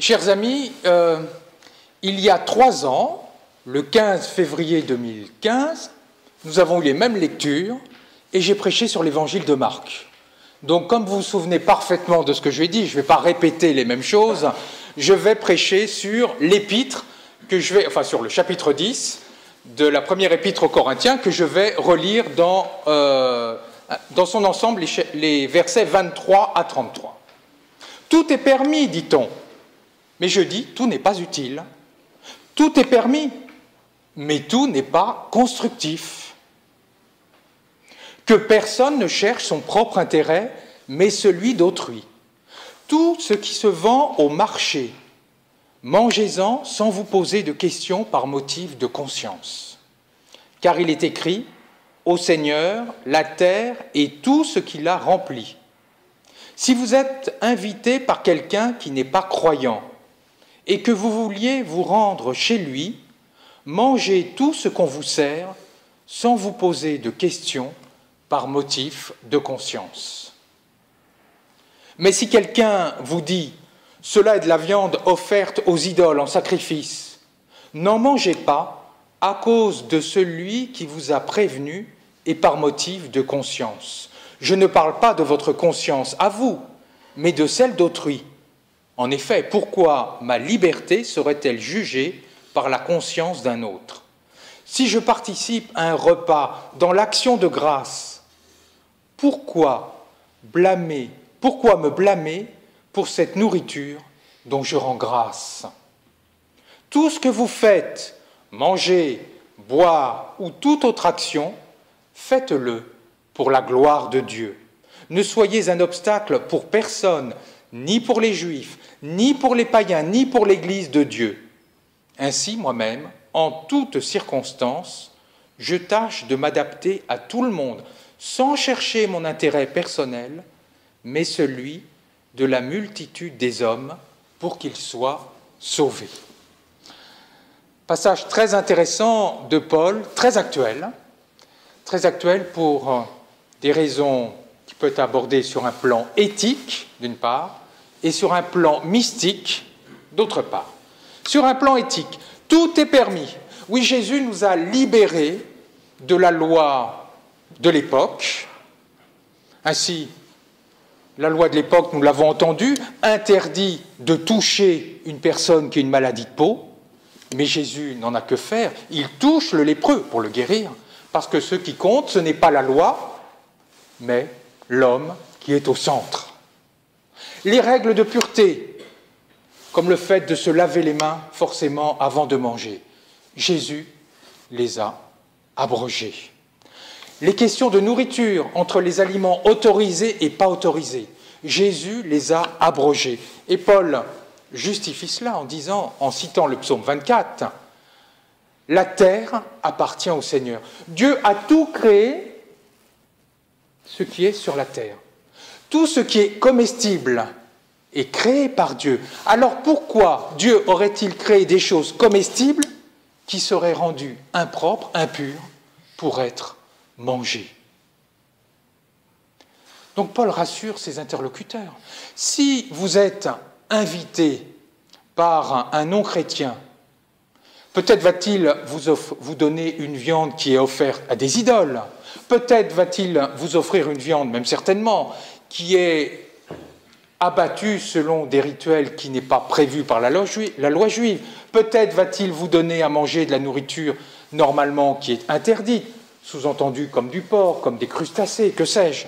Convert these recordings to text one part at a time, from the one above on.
Chers amis, il y a 3 ans, le 15 février 2015, nous avons eu les mêmes lectures et j'ai prêché sur l'évangile de Marc. Donc, comme vous vous souvenez parfaitement de ce que je vais dire, je ne vais pas répéter les mêmes choses, je vais prêcher sur l'épître, sur le chapitre 10 de la première épître aux Corinthiens, que je vais relire dans son ensemble, les versets 23 à 33. Tout est permis, dit-on, mais je dis, tout n'est pas utile. Tout est permis, mais tout n'est pas constructif. Que personne ne cherche son propre intérêt, mais celui d'autrui. Tout ce qui se vend au marché, mangez-en sans vous poser de questions par motif de conscience. Car il est écrit, au Seigneur, la terre et tout ce qui la remplit. Si vous êtes invité par quelqu'un qui n'est pas croyant et que vous vouliez vous rendre chez lui, mangez tout ce qu'on vous sert sans vous poser de questions par motif de conscience. Mais si quelqu'un vous dit « Cela est de la viande offerte aux idoles en sacrifice », n'en mangez pas à cause de celui qui vous a prévenu et par motif de conscience. Je ne parle pas de votre conscience à vous, mais de celle d'autrui. En effet, pourquoi ma liberté serait-elle jugée par la conscience d'un autre? Si je participe à un repas dans l'action de grâce, pourquoi me blâmer pour cette nourriture dont je rends grâce? Tout ce que vous faites, manger, boire ou toute autre action, faites-le pour la gloire de Dieu. Ne soyez un obstacle pour personne, ni pour les Juifs, ni pour les païens, ni pour l'Église de Dieu. Ainsi, moi-même, en toutes circonstances, je tâche de m'adapter à tout le monde, sans chercher mon intérêt personnel, mais celui de la multitude des hommes, pour qu'ils soient sauvés. Passage très intéressant de Paul, très actuel pour des raisons qui peuvent être abordées sur un plan éthique, d'une part, et sur un plan mystique, d'autre part. Sur un plan éthique, tout est permis. Oui, Jésus nous a libérés de la loi de l'époque. Ainsi, la loi de l'époque, nous l'avons entendu, interdit de toucher une personne qui a une maladie de peau, mais Jésus n'en a que faire. Il touche le lépreux pour le guérir, parce que ce qui compte, ce n'est pas la loi, mais l'homme qui est au centre. Les règles de pureté, comme le fait de se laver les mains forcément avant de manger, Jésus les a abrogées. Les questions de nourriture entre les aliments autorisés et pas autorisés, Jésus les a abrogées. Et Paul justifie cela en citant le psaume 24, « La terre appartient au Seigneur. Dieu a tout créé ce qui est sur la terre. Tout ce qui est comestible est créé par Dieu. Alors pourquoi Dieu aurait-il créé des choses comestibles qui seraient rendues impropres, impures, pour être mangées? Donc Paul rassure ses interlocuteurs. Si vous êtes invité par un non-chrétien, peut-être va-t-il vous donner une viande qui est offerte à des idoles. Peut-être va-t-il vous offrir une viande, même certainement, qui est abattue selon des rituels qui n'est pas prévu par la loi juive. Peut-être va-t-il vous donner à manger de la nourriture normalement qui est interdite, sous-entendu comme du porc, comme des crustacés, que sais-je.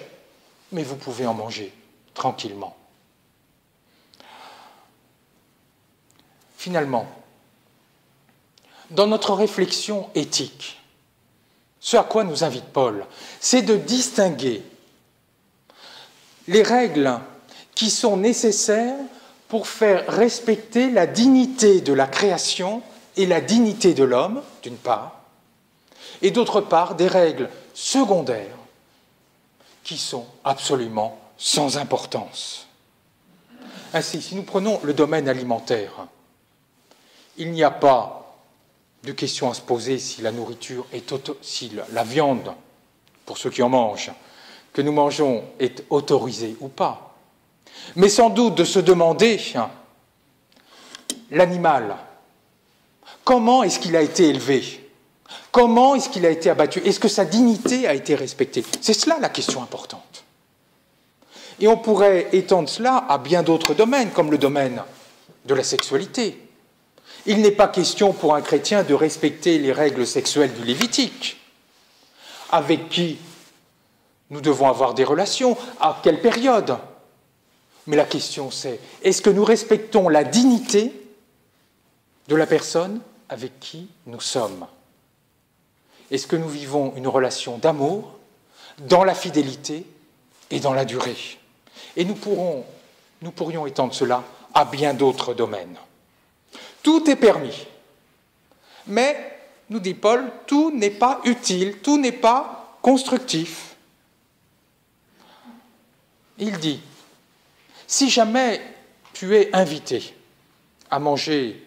Mais vous pouvez en manger tranquillement. Finalement, dans notre réflexion éthique, ce à quoi nous invite Paul, c'est de distinguer les règles qui sont nécessaires pour faire respecter la dignité de la création et la dignité de l'homme, d'une part, et d'autre part, des règles secondaires qui sont absolument sans importance. Ainsi, si nous prenons le domaine alimentaire, il n'y a pas de question à se poser si la nourriture si la viande, pour ceux qui en mangent, que nous mangeons est autorisée ou pas. Mais sans doute de se demander l'animal? Comment est-ce qu'il a été élevé? Comment est-ce qu'il a été abattu? Est-ce que sa dignité a été respectée? C'est cela la question importante. Et on pourrait étendre cela à bien d'autres domaines, comme le domaine de la sexualité. Il n'est pas question pour un chrétien de respecter les règles sexuelles du Lévitique. Avec qui nous devons avoir des relations? À quelle période? Mais la question c'est, est-ce que nous respectons la dignité de la personne avec qui nous sommes? Est-ce que nous vivons une relation d'amour, dans la fidélité et dans la durée? Et nous pourrions étendre cela à bien d'autres domaines. Tout est permis. Mais, nous dit Paul, tout n'est pas utile, tout n'est pas constructif. Il dit, si jamais tu es invité à manger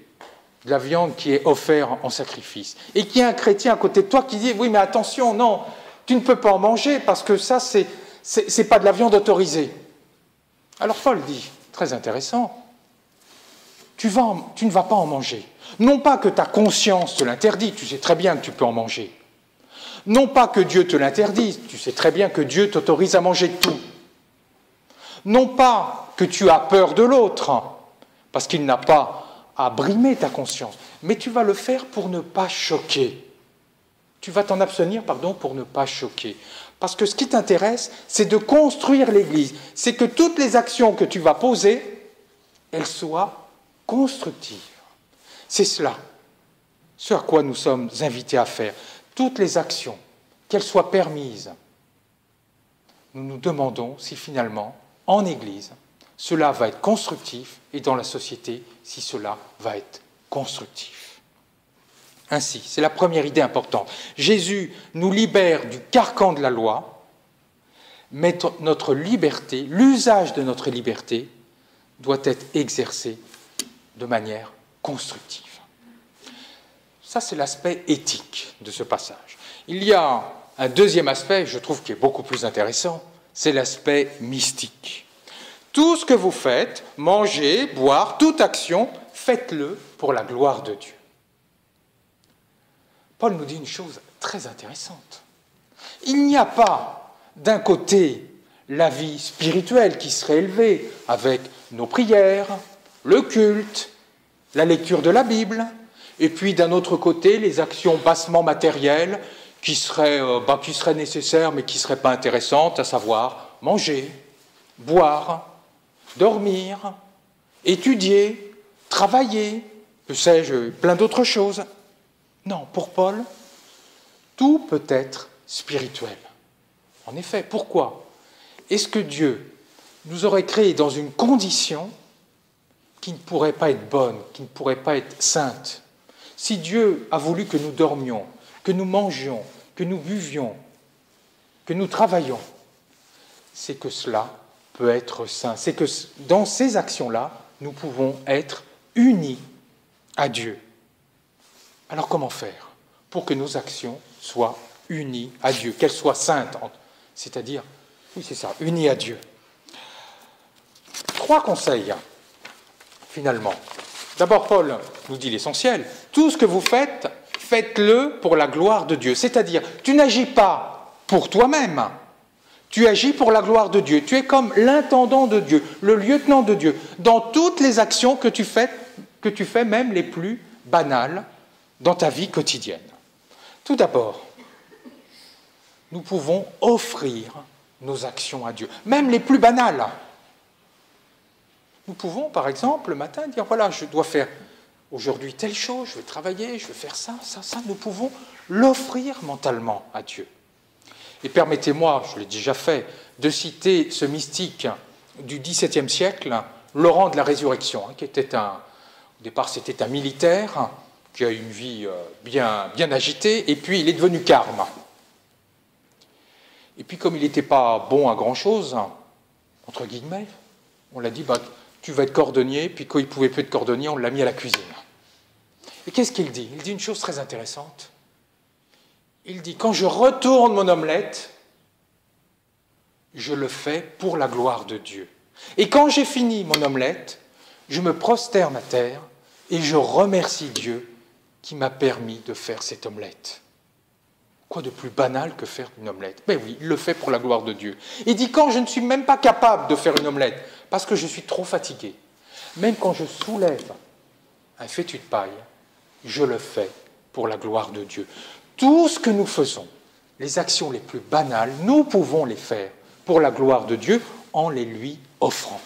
de la viande qui est offerte en sacrifice, et qu'il y a un chrétien à côté de toi qui dit, oui mais attention, non, tu ne peux pas en manger parce que ça c'est pas de la viande autorisée. Alors Paul dit, très intéressant, tu ne vas pas en manger. Non pas que ta conscience te l'interdit, tu sais très bien que tu peux en manger. Non pas que Dieu te l'interdise, tu sais très bien que Dieu t'autorise à manger tout. Non pas que tu as peur de l'autre, parce qu'il n'a pas à brimer ta conscience, mais tu vas le faire pour ne pas choquer. Tu vas t'en abstenir, pour ne pas choquer. Parce que ce qui t'intéresse, c'est de construire l'Église. C'est que toutes les actions que tu vas poser, elles soient constructives. C'est cela, ce à quoi nous sommes invités à faire. Toutes les actions, qu'elles soient permises, nous nous demandons si finalement, en Église, cela va être constructif et dans la société, si cela va être constructif. Ainsi, c'est la première idée importante. Jésus nous libère du carcan de la loi, mais notre liberté, l'usage de notre liberté, doit être exercé de manière constructive. Ça, c'est l'aspect éthique de ce passage. Il y a un deuxième aspect, je trouve, qui est beaucoup plus intéressant, c'est l'aspect mystique. Tout ce que vous faites, manger, boire, toute action, faites-le pour la gloire de Dieu. Paul nous dit une chose très intéressante. Il n'y a pas, d'un côté, la vie spirituelle qui serait élevée avec nos prières, le culte, la lecture de la Bible, et puis d'un autre côté, les actions bassement matérielles qui seraient nécessaires mais qui ne seraient pas intéressantes, à savoir manger, boire, dormir, étudier, travailler, que sais-je, plein d'autres choses. Non, pour Paul, tout peut être spirituel. En effet, pourquoi? Est-ce que Dieu nous aurait créés dans une condition qui ne pourrait pas être bonne, qui ne pourrait pas être sainte? Si Dieu a voulu que nous dormions, que nous mangions, que nous buvions, que nous travaillions, c'est que cela peut être saint. C'est que dans ces actions-là, nous pouvons être unis à Dieu. Alors comment faire pour que nos actions soient unies à Dieu, qu'elles soient saintes, c'est-à-dire, oui c'est ça, unies à Dieu? 3 conseils, finalement. D'abord, Paul nous dit l'essentiel. Tout ce que vous faites, faites-le pour la gloire de Dieu. C'est-à-dire, tu n'agis pas pour toi-même, tu agis pour la gloire de Dieu. Tu es comme l'intendant de Dieu, le lieutenant de Dieu, dans toutes les actions que tu fais, même les plus banales, dans ta vie quotidienne. Tout d'abord, nous pouvons offrir nos actions à Dieu, même les plus banales. Nous pouvons, par exemple, le matin, dire, voilà, je dois faire aujourd'hui telle chose, je vais travailler, je vais faire ça. Nous pouvons l'offrir mentalement à Dieu. Et permettez-moi, je l'ai déjà fait, de citer ce mystique du XVIIe siècle, Laurent de la Résurrection, qui était au départ c'était un militaire, qui a eu une vie bien agitée, et puis il est devenu carme. Et puis comme il n'était pas bon à grand-chose, entre guillemets, on l'a dit, tu vas être cordonnier, puis quand il ne pouvait plus être cordonnier, on l'a mis à la cuisine. Et qu'est-ce qu'il dit? Il dit une chose très intéressante. Il dit, quand je retourne mon omelette, je le fais pour la gloire de Dieu. Et quand j'ai fini mon omelette, je me prosterne à terre Et je remercie Dieu qui m'a permis de faire cette omelette. Quoi de plus banal que faire une omelette? Ben oui, il le fait pour la gloire de Dieu. Il dit quand je ne suis même pas capable de faire une omelette, parce que je suis trop fatigué, même quand je soulève un fétu de paille, je le fais pour la gloire de Dieu. Tout ce que nous faisons, les actions les plus banales, nous pouvons les faire pour la gloire de Dieu en les lui offrant.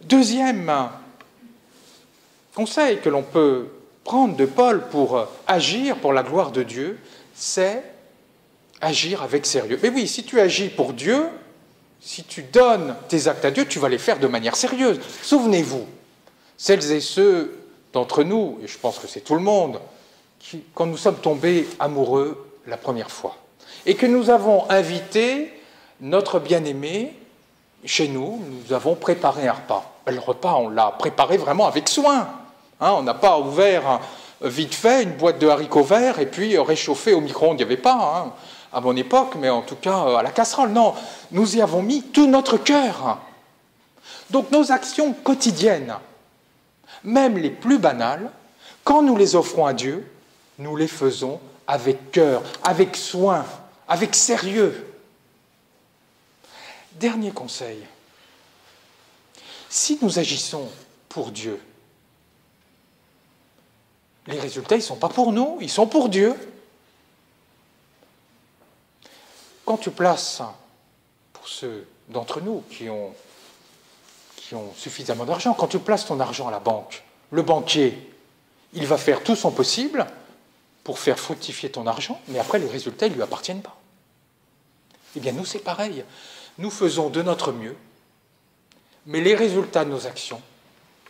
Deuxième conseil que l'on peut prendre de Paul pour agir pour la gloire de Dieu, c'est agir avec sérieux. Mais oui, si tu agis pour Dieu, si tu donnes tes actes à Dieu, tu vas les faire de manière sérieuse. Souvenez-vous, celles et ceux d'entre nous, et je pense que c'est tout le monde, quand nous sommes tombés amoureux la première fois, et que nous avons invité notre bien-aimé chez nous, nous avons préparé un repas. Le repas, on l'a préparé vraiment avec soin. On n'a pas ouvert vite fait une boîte de haricots verts et puis réchauffé au micro-ondes. Il n'y avait pas, à mon époque, mais en tout cas à la casserole. Non, nous y avons mis tout notre cœur. Donc nos actions quotidiennes, même les plus banales, quand nous les offrons à Dieu, nous les faisons avec cœur, avec soin, avec sérieux. Dernier conseil, si nous agissons pour Dieu, les résultats, ils ne sont pas pour nous, ils sont pour Dieu. Quand tu places, pour ceux d'entre nous qui ont suffisamment d'argent, quand tu places ton argent à la banque, le banquier, il va faire tout son possible pour faire fructifier ton argent, mais après, les résultats, ils ne lui appartiennent pas. Eh bien, nous, c'est pareil. Nous faisons de notre mieux, mais les résultats de nos actions,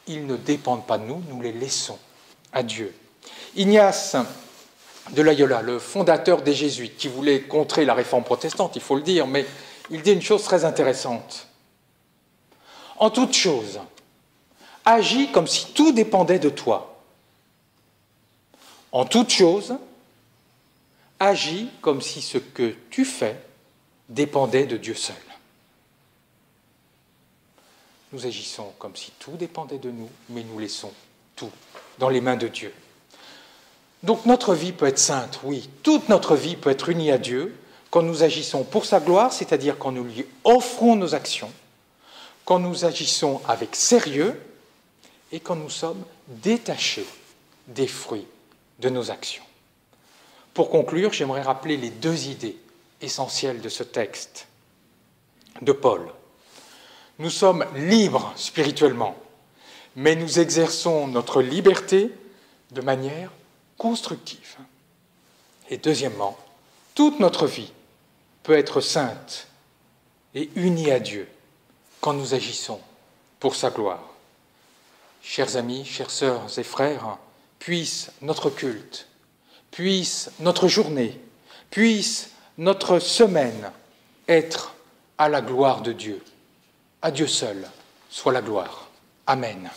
ils ne dépendent pas de nous, nous les laissons à Dieu. Ignace de Loyola, le fondateur des Jésuites, qui voulait contrer la réforme protestante, il faut le dire, mais il dit une chose très intéressante. En toute chose, agis comme si tout dépendait de toi. En toute chose, agis comme si ce que tu fais dépendait de Dieu seul. Nous agissons comme si tout dépendait de nous, mais nous laissons tout dans les mains de Dieu. Donc notre vie peut être sainte, oui, toute notre vie peut être unie à Dieu quand nous agissons pour sa gloire, c'est-à-dire quand nous lui offrons nos actions, quand nous agissons avec sérieux et quand nous sommes détachés des fruits de nos actions. Pour conclure, j'aimerais rappeler les deux idées essentielles de ce texte de Paul. Nous sommes libres spirituellement, mais nous exerçons notre liberté de manière constructive. Et deuxièmement, toute notre vie peut être sainte et unie à Dieu quand nous agissons pour sa gloire. Chers amis, chères sœurs et frères, puisse notre culte, puisse notre journée, puisse notre semaine être à la gloire de Dieu. À Dieu seul soit la gloire. Amen.